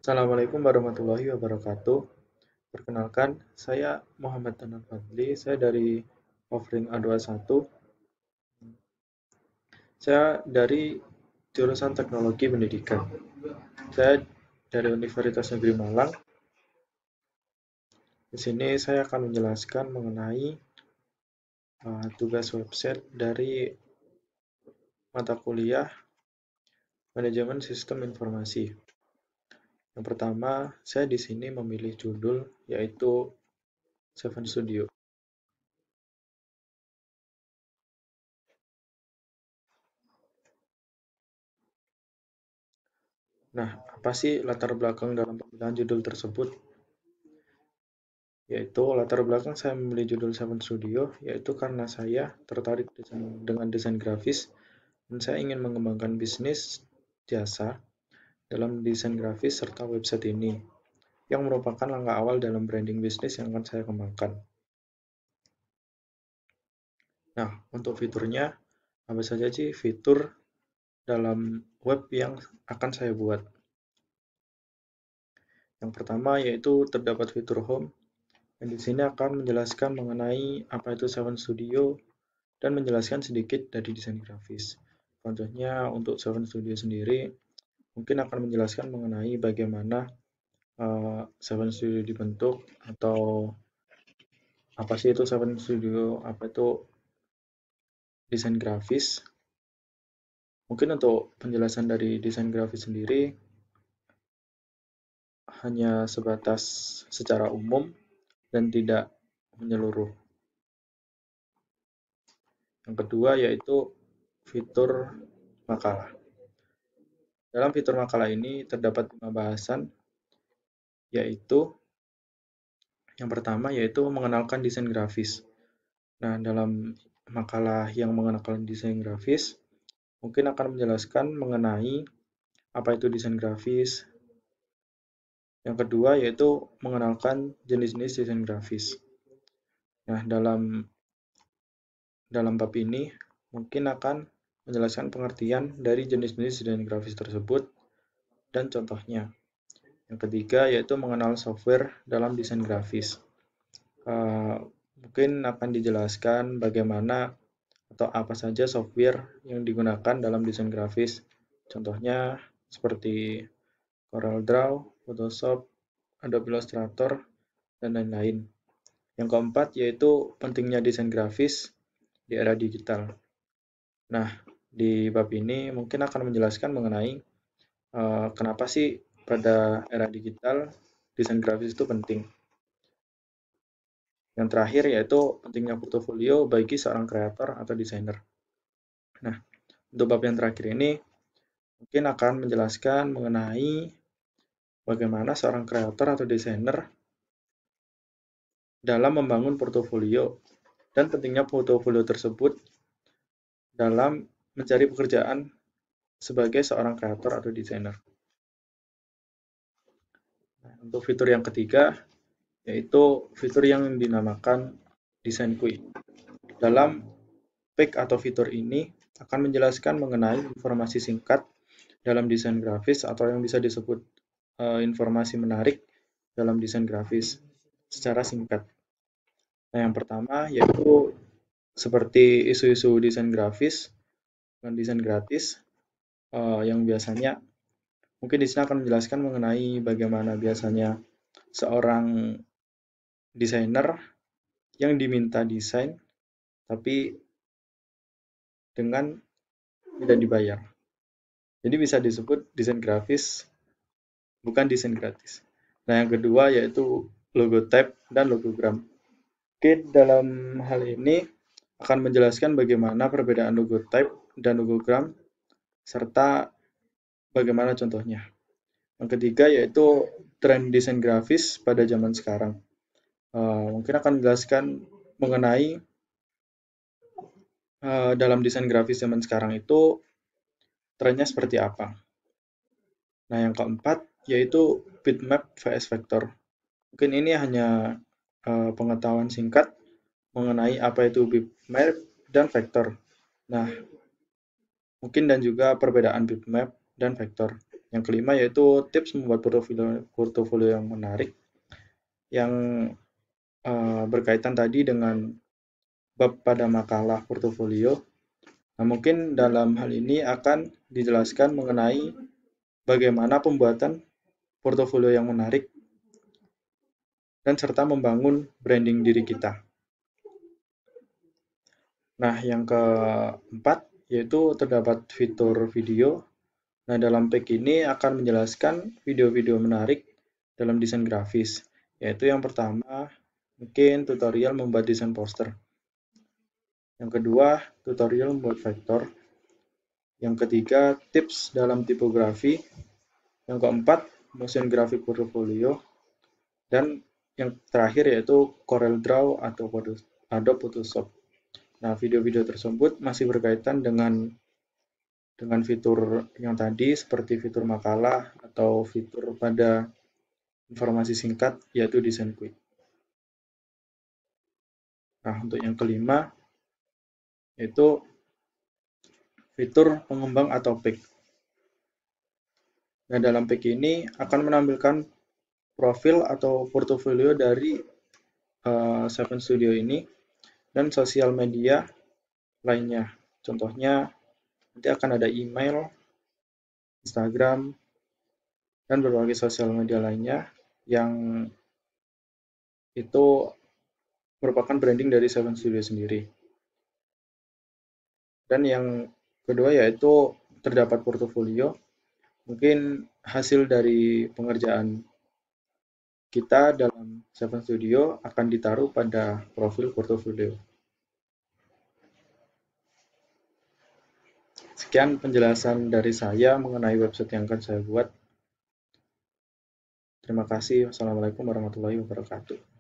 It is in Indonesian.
Assalamualaikum warahmatullahi wabarakatuh. Perkenalkan, saya Muhammad Tanar Fadli. Saya dari Offering A21. Saya dari jurusan Teknologi Pendidikan. Saya dari Universitas Negeri Malang. Di sini saya akan menjelaskan mengenai tugas website dari mata kuliah Manajemen Sistem Informasi. Yang pertama, saya di sini memilih judul yaitu Seven Studio. Nah, apa sih latar belakang dalam pemilihan judul tersebut? Yaitu latar belakang saya memilih judul Seven Studio, yaitu karena saya tertarik dengan desain grafis dan saya ingin mengembangkan bisnis jasa dalam desain grafis serta website ini, yang merupakan langkah awal dalam branding bisnis yang akan saya kembangkan. Nah, untuk fiturnya, apa saja sih fitur dalam web yang akan saya buat? Yang pertama yaitu terdapat fitur home, yang di sini akan menjelaskan mengenai apa itu Seven Studio dan menjelaskan sedikit dari desain grafis. Contohnya untuk Seven Studio sendiri mungkin akan menjelaskan mengenai bagaimana Seven Studio dibentuk atau apa sih itu Seven Studio, apa itu desain grafis. Mungkin untuk penjelasan dari desain grafis sendiri hanya sebatas secara umum dan tidak menyeluruh. Yang kedua yaitu fitur makalah. Dalam fitur makalah ini terdapat 5 bahasan, yaitu yang pertama yaitu mengenalkan desain grafis. Nah, dalam makalah yang mengenalkan desain grafis, mungkin akan menjelaskan mengenai apa itu desain grafis. Yang kedua yaitu mengenalkan jenis-jenis desain grafis. Nah, dalam bab ini mungkin akan menjelaskan pengertian dari jenis-jenis desain grafis tersebut dan contohnya. Yang ketiga yaitu mengenal software dalam desain grafis. Mungkin akan dijelaskan bagaimana atau apa saja software yang digunakan dalam desain grafis. Contohnya seperti CorelDRAW, Photoshop, Adobe Illustrator, dan lain-lain. Yang keempat yaitu pentingnya desain grafis di era digital. Nah, di bab ini mungkin akan menjelaskan mengenai kenapa sih pada era digital desain grafis itu penting. Yang terakhir yaitu pentingnya portofolio bagi seorang kreator atau desainer. Nah, untuk bab yang terakhir ini mungkin akan menjelaskan mengenai bagaimana seorang kreator atau desainer dalam membangun portofolio dan pentingnya portofolio tersebut dalam mencari pekerjaan sebagai seorang kreator atau desainer. Nah, untuk fitur yang ketiga yaitu fitur yang dinamakan desain quick. Dalam pack atau fitur ini akan menjelaskan mengenai informasi singkat dalam desain grafis atau yang bisa disebut informasi menarik dalam desain grafis secara singkat. Nah, yang pertama yaitu seperti isu-isu desain grafis dan desain gratis yang biasanya mungkin di sini akan menjelaskan mengenai bagaimana biasanya seorang desainer yang diminta desain tapi dengan tidak dibayar. Jadi bisa disebut desain grafis bukan desain gratis. Nah, yang kedua yaitu logotype dan logogram. Oke, dalam hal ini akan menjelaskan bagaimana perbedaan logotype dan logogram serta bagaimana contohnya. Yang ketiga yaitu tren desain grafis pada zaman sekarang. Mungkin akan menjelaskan mengenai dalam desain grafis zaman sekarang itu trennya seperti apa. Nah, yang keempat yaitu bitmap vs vektor. Mungkin ini hanya pengetahuan singkat mengenai apa itu bitmap dan vektor. Nah, mungkin dan juga perbedaan bitmap dan vektor. Yang kelima yaitu tips membuat portofolio yang menarik, yang berkaitan tadi dengan bab pada makalah portofolio. Nah, mungkin dalam hal ini akan dijelaskan mengenai bagaimana pembuatan portofolio yang menarik dan serta membangun branding diri kita. Nah, yang keempat yaitu terdapat fitur video. Nah, dalam pack ini akan menjelaskan video-video menarik dalam desain grafis, yaitu yang pertama mungkin tutorial membuat desain poster. Yang kedua, tutorial membuat vektor. Yang ketiga, tips dalam tipografi. Yang keempat, motion graphic portfolio. Dan yang terakhir yaitu CorelDRAW atau Adobe Photoshop. Nah, video-video tersebut masih berkaitan dengan fitur yang tadi, seperti fitur makalah atau fitur pada informasi singkat, yaitu desain quick. Nah, untuk yang kelima, yaitu fitur pengembang atau pack. Nah, dalam pack ini akan menampilkan profil atau portofolio dari Seven Studio ini dan sosial media lainnya. Contohnya, nanti akan ada email, Instagram, dan berbagai sosial media lainnya yang itu merupakan branding dari Seven Studio sendiri. Dan yang kedua yaitu terdapat portofolio. Mungkin hasil dari pengerjaan kita dalam Seven Studio akan ditaruh pada profil portofolio. Sekian penjelasan dari saya mengenai website yang akan saya buat. Terima kasih. Wassalamualaikum warahmatullahi wabarakatuh.